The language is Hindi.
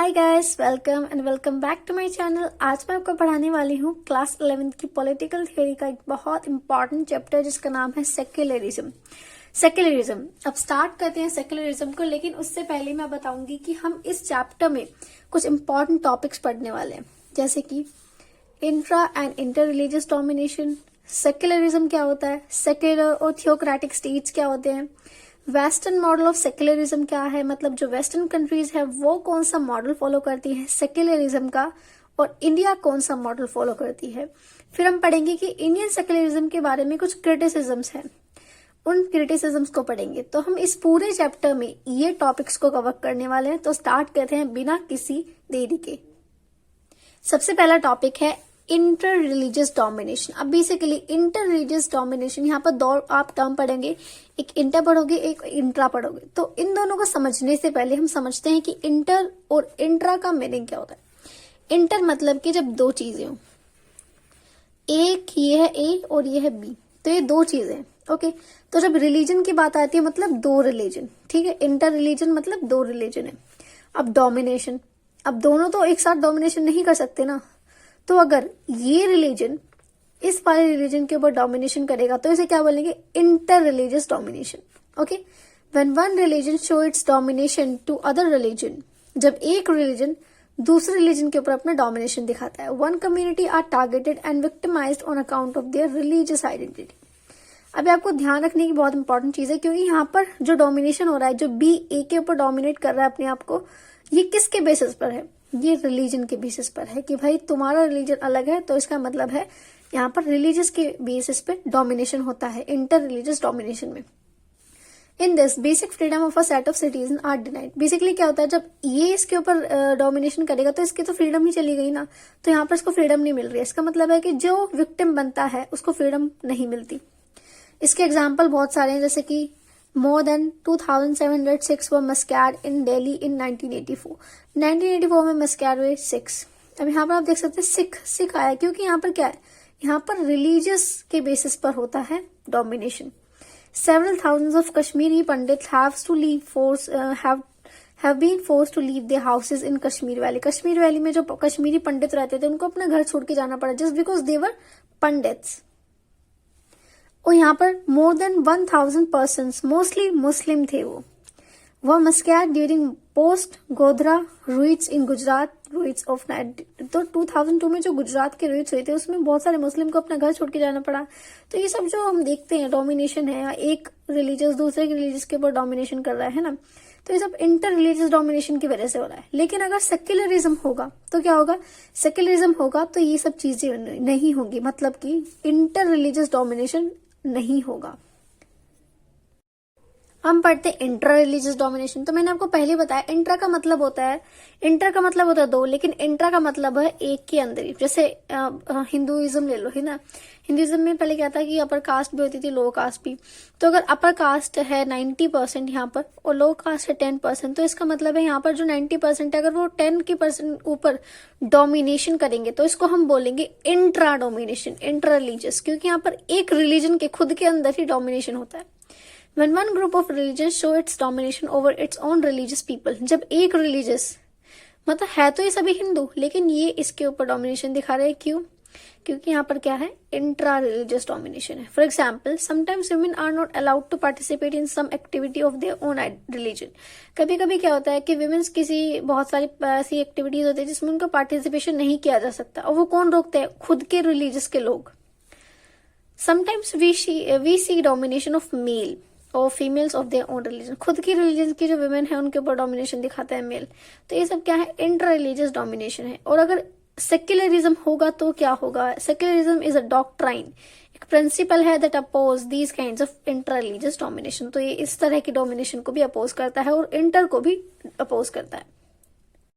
Hi guys, welcome back to my channel. आज मैं आपको पढ़ाने वाली हूँ क्लास 11th की पॉलिटिकल थ्योरी का एक बहुत इंपॉर्टेंट चैप्टर जिसका नाम है सेक्युलरिज्म। अब स्टार्ट करते हैं सेक्युलरिज्म को, लेकिन उससे पहले मैं बताऊंगी कि हम इस चैप्टर में कुछ इंपॉर्टेंट टॉपिक्स पढ़ने वाले हैं, जैसे कि intra and inter religious domination, secularism क्या होता है, सेक्युलर और थियोक्रेटिक स्टेट्स क्या होते हैं, वेस्टर्न मॉडल ऑफ सेक्युलरिज्म क्या है, मतलब जो वेस्टर्न कंट्रीज है वो कौन सा मॉडल फॉलो करती है सेक्युलरिज्म का, और इंडिया कौन सा मॉडल फॉलो करती है। फिर हम पढ़ेंगे कि इंडियन सेक्युलरिज्म के बारे में कुछ क्रिटिसिज्म्स हैं, उन क्रिटिसिज्म्स को पढ़ेंगे। तो हम इस पूरे चैप्टर में ये टॉपिक्स को कवर करने वाले हैं। तो स्टार्ट करते हैं बिना किसी देरी के। सबसे पहला टॉपिक है इंटर रिलीजियस डोमिनेशन। अब बेसिकली इंटर रिलीजियस डोमिनेशन, यहाँ पर दो आप टर्म पढ़ेंगे, एक इंटर पढ़ोगे, एक इंट्रा पढ़ोगे। तो इन दोनों को समझने से पहले हम समझते हैं कि इंटर और इंट्रा का मीनिंग क्या होता है। इंटर मतलब कि जब दो चीजें हो, एक ये है ए और ये है बी, तो ये दो चीजें हैं। ओके, तो जब रिलीजन की बात आती है मतलब दो रिलीजन, ठीक है। इंटर रिलीजन मतलब दो रिलीजन है। अब डोमिनेशन, अब दोनों तो एक साथ डोमिनेशन नहीं कर सकते ना। तो अगर ये रिलीजन इस वाले रिलीजन के ऊपर डोमिनेशन करेगा तो इसे क्या बोलेंगे, inter religious domination. Okay, when one religion show its domination to other religion, जब एक रिलीजन दूसरे रिलीजन के ऊपर अपना डोमिनेशन दिखाता है। One community are targeted and victimized on account of their religious identity. अभी आपको ध्यान रखने की बहुत इंपॉर्टेंट चीज है, क्योंकि यहाँ पर जो डोमिनेशन हो रहा है, जो बी ए के ऊपर डोमिनेट कर रहा है अपने आप को, ये किसके बेसिस पर है, ये रिलीजन के बेसिस पर है कि भाई तुम्हारा रिलीजन अलग है, तो इसका मतलब है यहाँ पर रिलीजियस के बेसिस पे डोमिनेशन होता है इंटर रिलीजियस डोमिनेशन में। In this basic freedom of a set of citizen are denied. Basically क्या होता है, जब ये इसके ऊपर डोमिनेशन करेगा तो इसकी तो फ्रीडम ही चली गई ना, तो यहाँ पर इसको फ्रीडम नहीं मिल रही है। इसका मतलब है कि जो विक्टिम बनता है उसको फ्रीडम नहीं मिलती। इसके एग्जाम्पल बहुत सारे हैं, जैसे कि more than 2,706 were massacred in Delhi in 1984। 1984 में मस्कैर हुए 6। अब यहाँ पर आप देख सकते हैं सिख आया, क्योंकि यहाँ पर क्या है, यहाँ पर रिलीजियस के बेसिस पर होता है domination. Several thousands of Kashmiri Pandit have been forced to leave their houses in Kashmir Valley। Kashmir valley में जो कश्मीरी पंडित रहते थे उनको अपना घर छोड़ के जाना पड़ा, just because they were Pandits. और यहाँ पर more than 1,000 person, mostly Muslim थे, वो massacre during post Godhra riots in Gujarat riots of night. तो 2002 में जो गुजरात के रुइट्स हुए थे उसमें बहुत सारे मुस्लिम को अपना घर छोड़ के जाना पड़ा। तो ये सब जो हम देखते हैं डोमिनेशन है, या एक रिलीजियस दूसरे के रिलीजियस के ऊपर डोमिनेशन कर रहा है ना, तो ये सब इंटर रिलीजियस डोमिनेशन की वजह से हो रहा है। लेकिन अगर सेक्युलरिज्म होगा तो क्या होगा, सेक्युलरिज्म होगा तो ये सब चीजें नहीं होंगी, मतलब कि इंटर रिलीजियस डोमिनेशन नहीं होगा। हम पढ़ते हैं इंट्रा रिलीजियस डोमिनेशन। तो मैंने आपको पहले बताया इंट्रा का मतलब होता है, इंटर का मतलब होता है दो, लेकिन इंट्रा का मतलब है एक के अंदर ही। जैसे हिंदुइज्म ले लो, है ना। हिंदुइज्म में पहले क्या था कि अपर कास्ट भी होती थी, लो कास्ट भी। तो अगर अपर कास्ट है 90% यहाँ पर और लो कास्ट है 10%, तो इसका मतलब है यहाँ पर जो 90% है अगर वो 10% ऊपर डोमिनेशन करेंगे तो इसको हम बोलेंगे इंट्रा डोमिनेशन, इंट्रा रिलीजियस, क्योंकि यहाँ पर एक रिलीजन के खुद के अंदर ही डोमिनेशन होता है। When one group of religions show its domination over its own religious people, जब एक रिलीजियस, मतलब है तो ये सभी हिंदू, लेकिन ये इसके ऊपर डोमिनेशन दिखा रहे हैं, क्यों, क्योंकि यहाँ पर क्या है, इंट्रा रिलीजियस डोमिनेशन है। For example, sometimes women are not allowed to participate in some activity of their own religion. कभी कभी क्या होता है कि विमेन्स किसी बहुत सारी ऐसी एक्टिविटीज होती है जिसमें उनका पार्टिसिपेशन नहीं किया जा सकता, और वो कौन रोकते हैं, खुद के रिलीजियस के लोग। Sometimes we see domination of male और females of their own religion, खुद की रिलीजन की जो वुमेन है उनके ऊपर डोमिनेशन दिखाता है मेल। तो ये सब क्या है, इंटर रिलीजियस डोमिनेशन है। और अगर सेक्युलरिज्म होगा तो क्या होगा, सेक्युलरिज्म इज अ डॉक्ट्राइन, एक प्रिंसिपल है that oppose these kinds of inter religious domination. तो ये इस तरह की डोमिनेशन को भी अपोज करता है और इंटर को भी अपोज करता है।